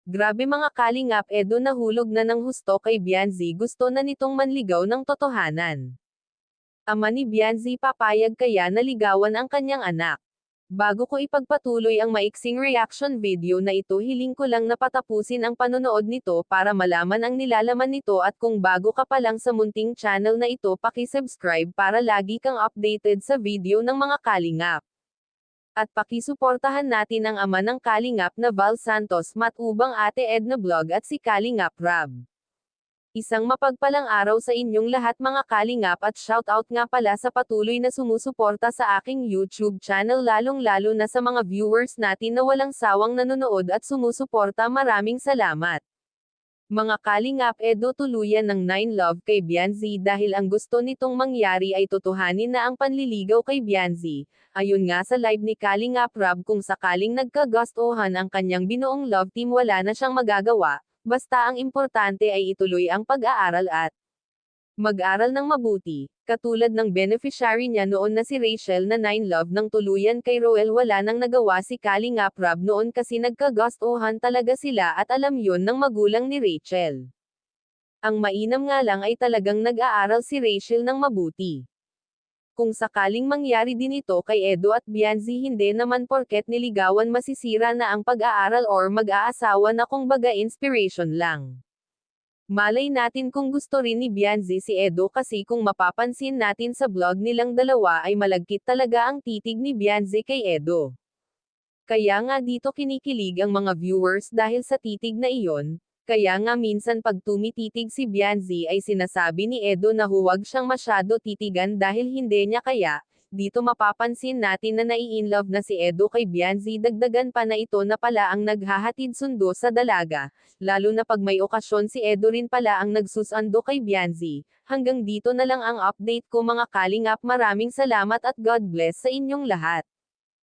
Grabe mga kalingap, Edo nahulog na ng husto kay Bianzi, gusto na nitong manligaw ng totohanan. Ama ni Bianzi papayag kaya naligawan ang kanyang anak. Bago ko ipagpatuloy ang maiksing reaction video na ito, hiling ko lang na patapusin ang panonood nito para malaman ang nilalaman nito, at kung bago ka pa lang sa munting channel na ito, paki-subscribe para lagi kang updated sa video ng mga kalingap. At pakisuportahan natin ang ama ng kalingap na Val Santos, Matubang Ate Edna Vlog at si Kalingap Rab. Isang mapagpalang araw sa inyong lahat mga kalingap, at shoutout nga pala sa patuloy na sumusuporta sa aking YouTube channel, lalong-lalo na sa mga viewers natin na walang sawang nanonood at sumusuporta. Maraming salamat. Mga kalingap, Edo tuluyan ng 9Love kay Bianzi dahil ang gusto nitong mangyari ay tutuhanin na ang panliligaw kay Bianzi. Ayon nga sa live ni Kalingap Rab, kung sakaling nagka-gustohan ang kanyang binuong love team, wala na siyang magagawa. Basta ang importante ay ituloy ang pag-aaral at mag-aral ng mabuti. Katulad ng beneficiary niya noon na si Rachel na 9Love ng tuluyan kay Roel, wala nang nagawa si Kalingap Rab noon kasi nagka-gustohan talaga sila, at alam yon ng magulang ni Rachel. Ang mainam nga lang ay talagang nag-aaral si Rachel ng mabuti. Kung sakaling mangyari din ito kay Edo at Bianzi, hindi naman porket niligawan masisira na ang pag-aaral or mag-aasawa na, kumbaga inspiration lang. Malay natin kung gusto rin ni Bianzi si Edo, kasi kung mapapansin natin sa vlog nilang dalawa ay malagkit talaga ang titig ni Bianzi kay Edo. Kaya nga dito kinikilig ang mga viewers dahil sa titig na iyon. Kaya nga minsan pag tumititig si Bianzi ay sinasabi ni Edo na huwag siyang masyado titigan dahil hindi niya kaya. Dito mapapansin natin na nai-inlove na si Edo kay Bianzi, dagdagan pa na ito na pala ang naghahatid sundo sa dalaga, lalo na pag may okasyon si Edo rin pala ang nagsusando kay Bianzi. Hanggang dito na lang ang update ko mga kalingap, maraming salamat at God bless sa inyong lahat.